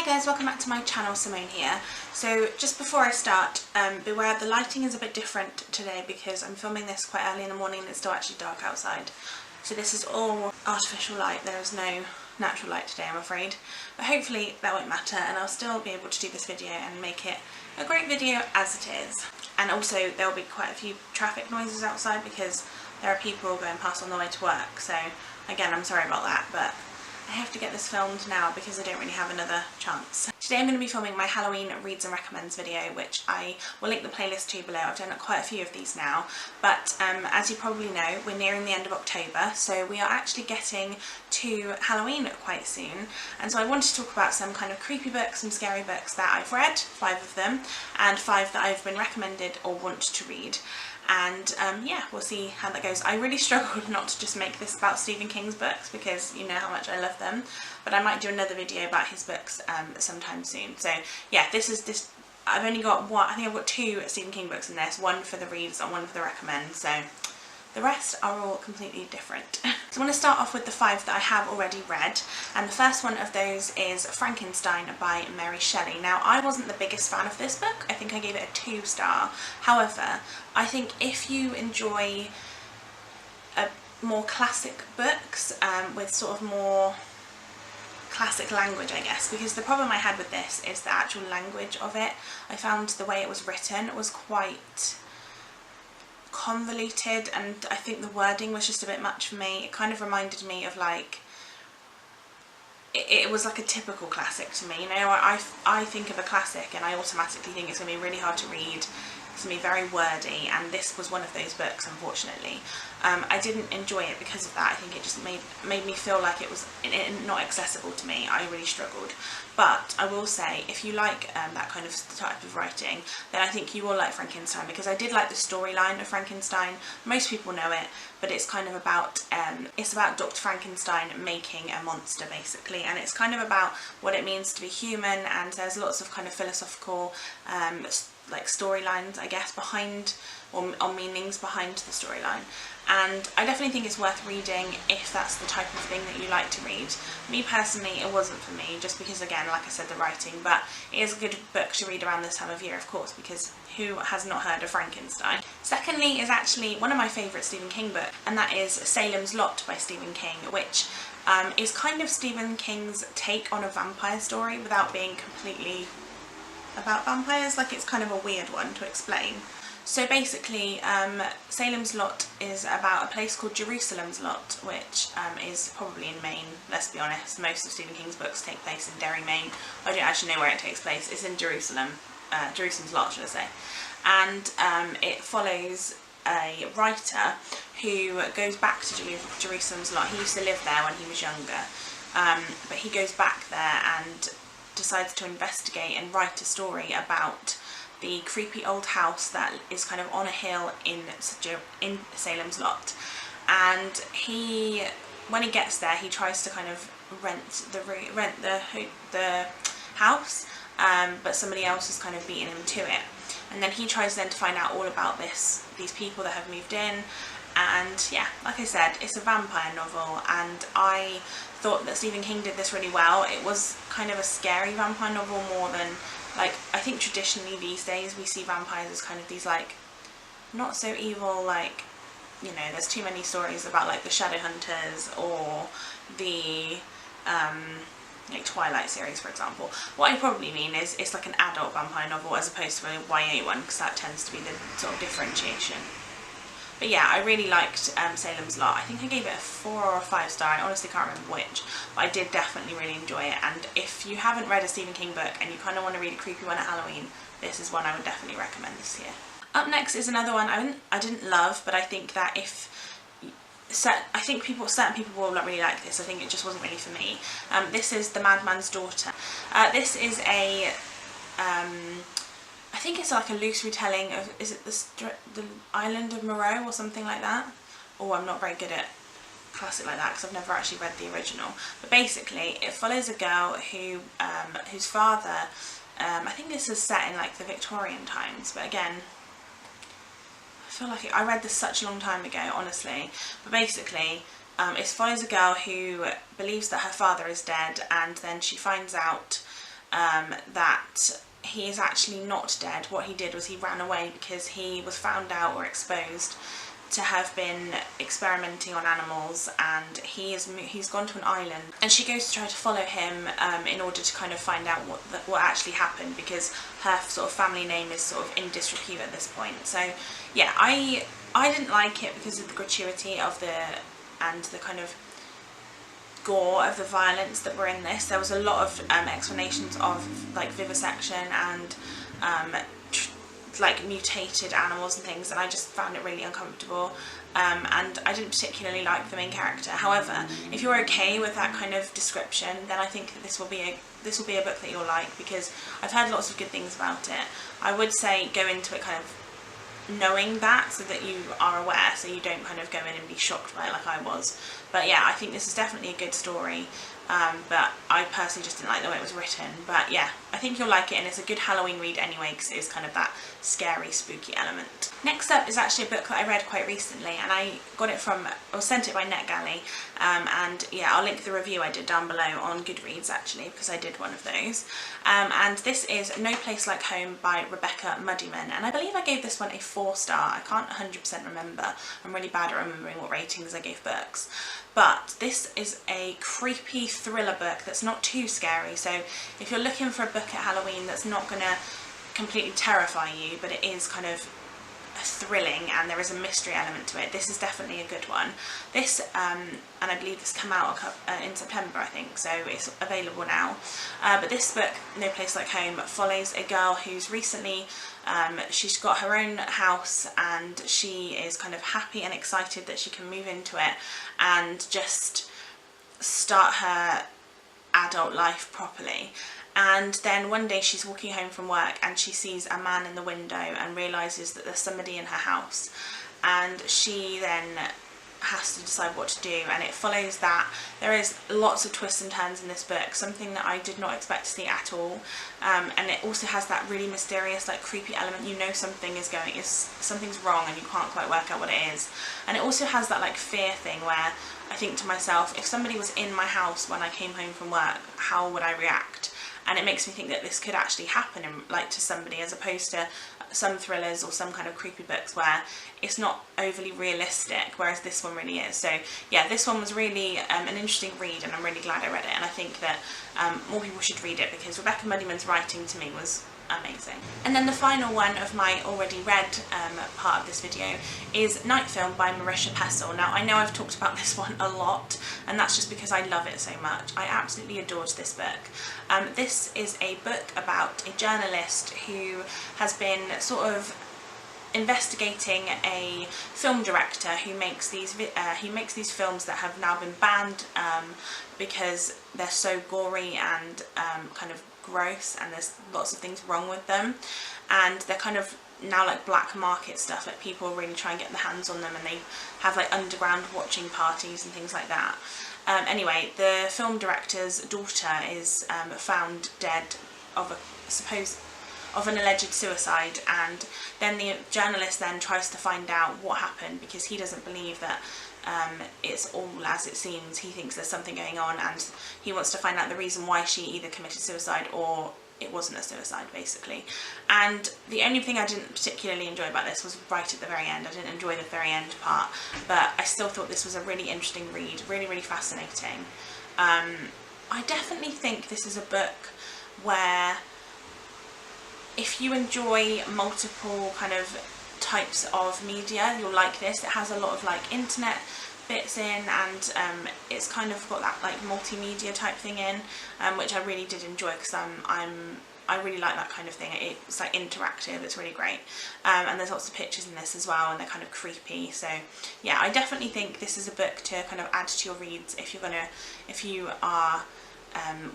guys, welcome back to my channel. Simone here. So just before I start, beware the lighting is a bit different today because I'm filming this quite early in the morning and it's still actually dark outside. So this is all artificial light, there is no natural light today, I'm afraid. But hopefully that won't matter and I'll still be able to do this video and make it a great video as it is. And also there will be quite a few traffic noises outside because there are people going past on the way to work. So again, I'm sorry about that, but I have to get this filmed now because I don't really have another chance. Today I'm going to be filming my Halloween Reads and Recommends video, which I will link the playlist to below. I've done quite a few of these now, but as you probably know, we're nearing the end of October, so we are actually getting to Halloween quite soon, and so I wanted to talk about some kind of creepy books, some scary books that I've read, 5 of them, and 5 that I've been recommended or want to read. And yeah, we'll see how that goes. I really struggled not to just make this about Stephen King's books because you know how much I love them, but I might do another video about his books sometime soon. So yeah, I've only got one, I think I've got 2 Stephen King books in this, one for the reads and one for the recommends, so the rest are all completely different. So I'm going to start off with the 5 that I have already read, and the first one of those is Frankenstein by Mary Shelley. Now, I wasn't the biggest fan of this book. I think I gave it a 2-star. However, I think if you enjoy more classic books with sort of more classic language, I guess, because the problem I had with this is the actual language of it. I found the way it was written was quite convoluted, and I think the wording was just a bit much for me. It kind of reminded me of like, it was like a typical classic to me, you know. I think of a classic and I automatically think it's going to be really hard to read, it's going to be very wordy, and this was one of those books, unfortunately. I didn't enjoy it because of that. I think it just made me feel like it was not accessible to me. I really struggled. But I will say, if you like that kind of type of writing, then I think you will like Frankenstein, because I did like the storyline of Frankenstein. Most people know it, but it's kind of about Dr. Frankenstein making a monster, basically, and it's kind of about what it means to be human, and there's lots of kind of philosophical like storylines, I guess, behind, or meanings behind the storyline. And I definitely think it's worth reading if that's the type of thing that you like to read. Me personally, it wasn't for me, just because, again, like I said, the writing, but it is a good book to read around this time of year, of course, because who has not heard of Frankenstein? Secondly is actually one of my favourite Stephen King books, and that is Salem's Lot by Stephen King, which is kind of Stephen King's take on a vampire story without being completely about vampires. Like, it's kind of a weird one to explain. So basically, Salem's Lot is about a place called Jerusalem's Lot, which is probably in Maine, let's be honest. Most of Stephen King's books take place in Derry, Maine. I don't actually know where it takes place. It's in Jerusalem, Jerusalem's Lot, should I say. And it follows a writer who goes back to Jerusalem's Lot. He used to live there when he was younger, but he goes back there and decides to investigate and write a story about the creepy old house that is kind of on a hill in Salem's Lot. And when he gets there, he tries to kind of rent the house, but somebody else is kind of beating him to it. And then he tries then to find out all about these people that have moved in. And yeah, like I said, it's a vampire novel, and I thought that Stephen King did this really well. It was kind of a scary vampire novel more than, like, I think traditionally these days we see vampires as kind of these, like, not so evil, like, you know, there's too many stories about, like, the Shadowhunters or the like Twilight series, for example. What I probably mean is it's like an adult vampire novel as opposed to a YA one, because that tends to be the sort of differentiation. But yeah, I really liked Salem's Lot. I think I gave it a 4 or a 5-star. I honestly can't remember which, but I did definitely really enjoy it. And if you haven't read a Stephen King book and you kind of want to read a creepy one at Halloween, this is one I would definitely recommend this year. Up next is another one I didn't love, but I think that certain people will not really like this. I think it just wasn't really for me. This is The Madman's Daughter. This is a I think it's like a loose retelling of, is it the Island of Moreau or something like that? Oh, I'm not very good at classic like that because I've never actually read the original. But basically, it follows a girl who whose father, I think this is set in like the Victorian times, but again, I feel like I read this such a long time ago, honestly. But basically, it follows a girl who believes that her father is dead, and then she finds out that he is actually not dead. What he did was he ran away because he was found out or exposed to have been experimenting on animals, and he's gone to an island, and she goes to try to follow him in order to kind of find out what actually happened, because her sort of family name is sort of in disrepute at this point. So yeah, I didn't like it because of the gratuity of and the kind of gore of the violence that were in this. There was a lot of explanations of like vivisection and like mutated animals and things, and I just found it really uncomfortable, and I didn't particularly like the main character. However, if you're okay with that kind of description, then I think that this will be a book that you'll like, because I've heard lots of good things about it. I would say go into it kind of knowing that, so that you are aware, so you don't kind of go in and be shocked by it like I was. But yeah, I think this is definitely a good story, but I personally just didn't like the way it was written. But yeah, I think you'll like it, and it's a good Halloween read anyway, because it is kind of that scary, spooky element. Next up is actually a book that I read quite recently, and I got it from, or sent it by NetGalley, and yeah, I'll link the review I did down below on Goodreads actually, because I did one of those. And this is No Place Like Home by Rebecca Muddyman, and I believe I gave this one a 4-star. I can't 100% remember. I'm really bad at remembering what ratings I gave books. But this is a creepy thriller book that's not too scary, so if you're looking for a book at Halloween that's not going to completely terrify you, but it is kind of thrilling and there is a mystery element to it, this is definitely a good one. This, and I believe this came out in September, I think, so it's available now. But this book, No Place Like Home, follows a girl who's recently, she's got her own house, and she is kind of happy and excited that she can move into it and just start her adult life properly. And then one day she's walking home from work and she sees a man in the window and realises that there's somebody in her house, and she then has to decide what to do, and it follows that. There is lots of twists and turns in this book, something that I did not expect to see at all, and it also has that really mysterious, like creepy element. You know something's wrong and you can't quite work out what it is. And it also has that like fear thing where I think to myself, if somebody was in my house when I came home from work, how would I react? And it makes me think that this could actually happen to somebody, as opposed to some thrillers or some kind of creepy books where it's not overly realistic, whereas this one really is. So yeah, this one was really an interesting read, and I'm really glad I read it, and I think that more people should read it, because Rebecca Muddyman's writing to me was amazing. And then the final one of my already read part of this video is Night Film by Marisha Pessl. Now I know I've talked about this one a lot, and that's just because I love it so much. I absolutely adored this book. This is a book about a journalist who has been sort of investigating a film director who makes these films that have now been banned because they're so gory and kind of gross, and there's lots of things wrong with them, and they're kind of now like black market stuff, like people really try and get their hands on them, and they have like underground watching parties and things like that. Anyway, the film director's daughter is found dead of an alleged suicide, and then the journalist then tries to find out what happened, because he doesn't believe that it's all as it seems. He thinks there's something going on, and he wants to find out the reason why she either committed suicide or it wasn't a suicide, basically. And the only thing I didn't particularly enjoy about this was right at the very end. I didn't enjoy the very end part, but I still thought this was a really interesting read, really, really fascinating. I definitely think this is a book where, if you enjoy multiple kind of types of media, you'll like this. It has a lot of like internet bits in, and it's kind of got that like multimedia type thing in, which I really did enjoy, because I really like that kind of thing. It's like interactive, it's really great, and there's lots of pictures in this as well, and they're kind of creepy. So yeah, I definitely think this is a book to kind of add to your reads if you are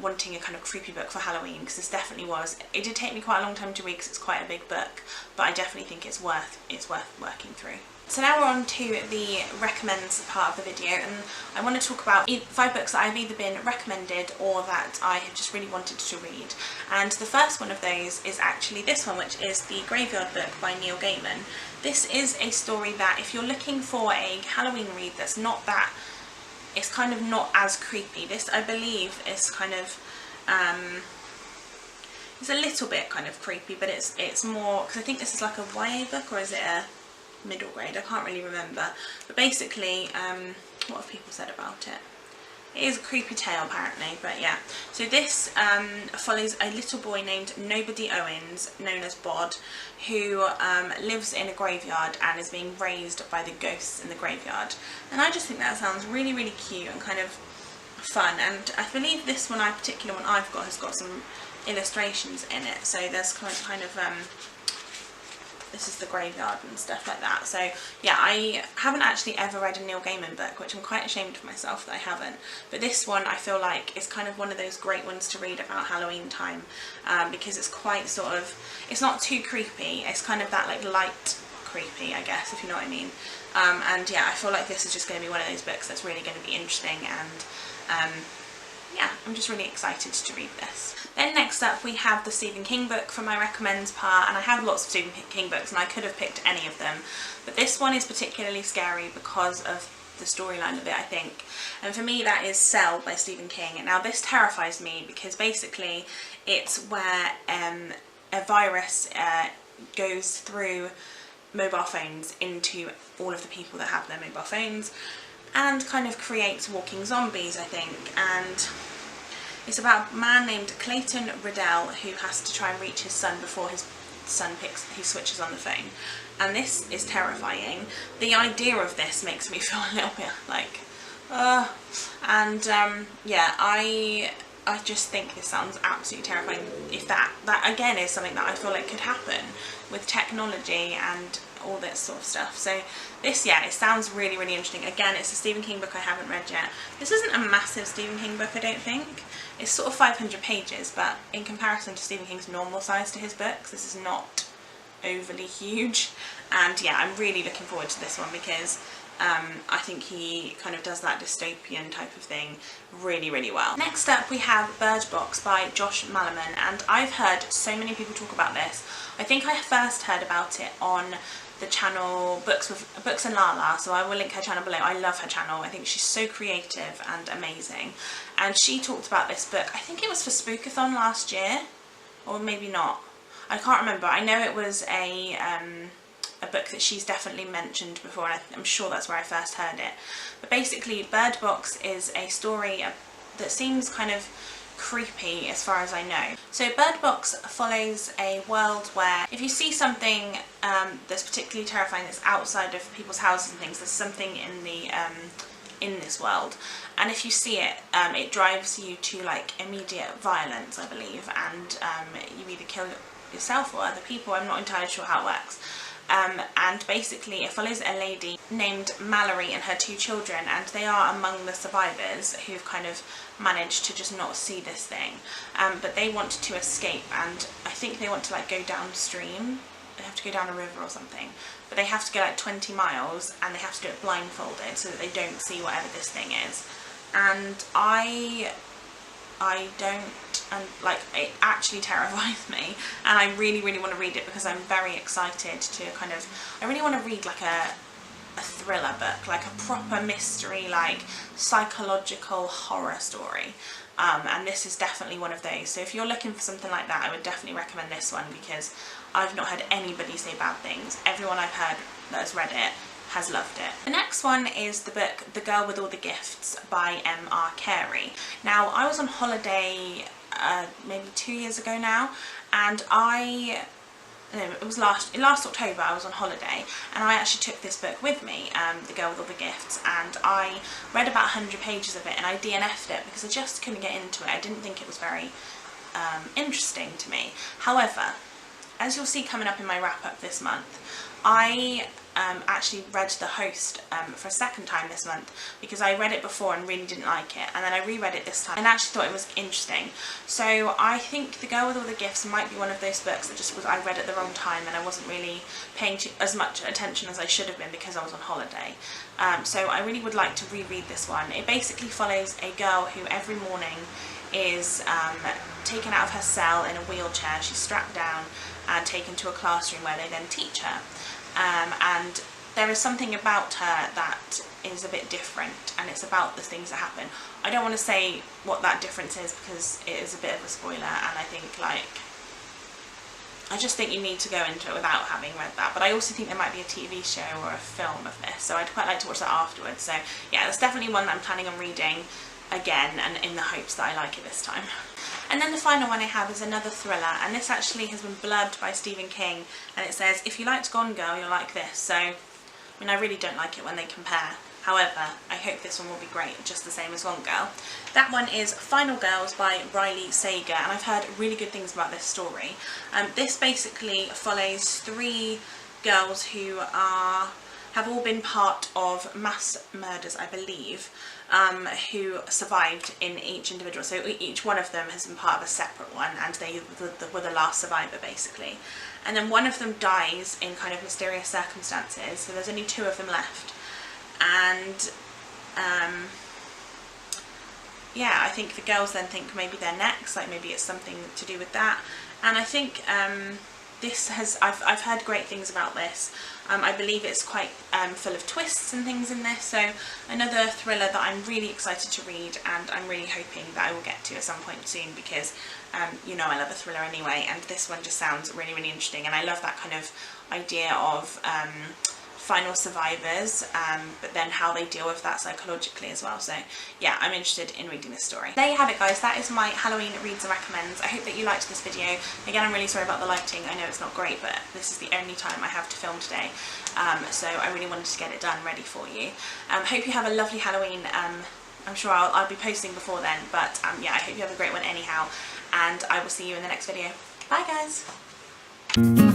wanting a kind of creepy book for Halloween, because this definitely was. It did take me quite a long time to read because it's quite a big book, but I definitely think it's worth working through. So now we're on to the recommends part of the video, and I want to talk about 5 books that I've either been recommended or that I have just really wanted to read. And the first one of those is actually this one, which is The Graveyard Book by Neil Gaiman. This is a story that, if you're looking for a Halloween read that's not that, it's kind of not as creepy. This, I believe, is kind of It's a little bit kind of creepy, but it's more, because I think this is like a YA book, or is it a middle grade? I can't really remember. But basically, what have people said about it? It is a creepy tale apparently, but yeah. So this follows a little boy named Nobody Owens, known as Bod, who lives in a graveyard and is being raised by the ghosts in the graveyard. And I just think that sounds really, really cute and kind of fun. And I believe this one, particular one I've got, has got some illustrations in it. So there's kind of this is the graveyard and stuff like that. So yeah, I haven't actually ever read a Neil Gaiman book, which I'm quite ashamed of myself that I haven't. But this one I feel like is kind of one of those great ones to read about Halloween time, because it's quite sort of, it's not too creepy, it's kind of that like light creepy, I guess, if you know what I mean. And yeah, I feel like this is just going to be one of those books that's really going to be interesting, and yeah, I'm just really excited to read this. Then next up we have the Stephen King book for my recommends part, and I have lots of Stephen King books and I could have picked any of them, but this one is particularly scary because of the storyline of it, I think. And for me that is Cell by Stephen King. Now this terrifies me because basically it's where a virus goes through mobile phones into all of the people that have their mobile phones, and kind of creates walking zombies, I think. And it's about a man named Clayton Riddell who has to try and reach his son before his son he switches on the phone. And this is terrifying. The idea of this makes me feel a little bit like, yeah, I just think this sounds absolutely terrifying. If that again is something that I feel like could happen with technology and all this sort of stuff. So this, yeah, it sounds really, really interesting. Again, it's a Stephen King book I haven't read yet. This isn't a massive Stephen King book, I don't think. It's sort of 500 pages, but in comparison to Stephen King's normal size to his books, this is not overly huge. And yeah, I'm really looking forward to this one because I think he kind of does that dystopian type of thing really, really well. Next up we have Bird Box by Josh Malerman, and I've heard so many people talk about this. I think I first heard about it on the channel Books and Lala, so I will link her channel below. I love her channel. I think she's so creative and amazing, and she talked about this book. I think it was for Spookathon last year, or maybe not, I can't remember. I know it was a book that she's definitely mentioned before, and I'm sure that's where I first heard it. But basically Bird Box is a story that seems kind of creepy as far as I know. So Bird Box follows a world where if you see something that's particularly terrifying that's outside of people's houses and things, there's something in the in this world, and if you see it, it drives you to like immediate violence, I believe, and you either kill yourself or other people. I'm not entirely sure how it works. And basically it follows a lady named Mallory and her 2 children, and they are among the survivors who've kind of managed to just not see this thing, but they want to escape, and I think they want to like go downstream. They have to go down a river or something, but they have to go like 20 miles and they have to do it blindfolded so that they don't see whatever this thing is. And I don't, and like, it actually terrifies me, and I really, really want to read it because I'm very excited to kind of, I really want to read like a thriller book, like a proper mystery, like psychological horror story, and this is definitely one of those. So if you're looking for something like that, I would definitely recommend this one because I've not heard anybody say bad things. Everyone I've heard that has read it has loved it. The next one is the book The Girl with All the Gifts by M.R. Carey. Now I was on holiday maybe 2 years ago now, and it was last October I was on holiday, and I actually took this book with me, The Girl with All the Gifts, and I read about 100 pages of it, and I DNF'd it because I just couldn't get into it. I didn't think it was very interesting to me. However, as you'll see coming up in my wrap up this month, I actually read The Host for a second time this month because I read it before and really didn't like it, and then I reread it this time and actually thought it was interesting. So I think The Girl with All the Gifts might be one of those books that just I read at the wrong time and I wasn't really paying as much attention as I should have been because I was on holiday. So I really would like to reread this one. It basically follows a girl who every morning is taken out of her cell in a wheelchair. She's strapped down and taken to a classroom where they then teach her. And there is something about her that is a bit different, and it's about the things that happen. I don't want to say what that difference is because it is a bit of a spoiler, and I think like I just think you need to go into it without having read that. But I also think there might be a TV show or a film of this, so I'd quite like to watch that afterwards. So yeah, that's definitely one that I'm planning on reading again, and in the hopes that I like it this time. And then the final one I have is another thriller, and this actually has been blurbed by Stephen King, and it says, if you liked Gone Girl, you'll like this. So, I mean, I really don't like it when they compare. However, I hope this one will be great, just the same as Gone Girl. That one is Final Girls by Riley Sager, and I've heard really good things about this story. This basically follows 3 girls who have all been part of mass murders, I believe, who survived in each individual. So each one of them has been part of a separate one, and they were the last survivor, basically. And then one of them dies in kind of mysterious circumstances, so there's only 2 of them left. And yeah, I think the girls then think maybe they're next, like maybe it's something to do with that. And I think this has, I've heard great things about this. I believe it's quite full of twists and things in this, so another thriller that I'm really excited to read, and I'm really hoping that I will get to at some point soon, because you know I love a thriller anyway, and this one just sounds really, really interesting, and I love that kind of idea of final survivors, but then how they deal with that psychologically as well. So yeah, I'm interested in reading this story. There you have it, guys. That is my Halloween reads and recommends. I hope that you liked this video. Again, I'm really sorry about the lighting. I know it's not great, but this is the only time I have to film today, so I really wanted to get it done ready for you. Hope you have a lovely Halloween. I'm sure I'll be posting before then, but yeah, I hope you have a great one anyhow, and I will see you in the next video. Bye, guys.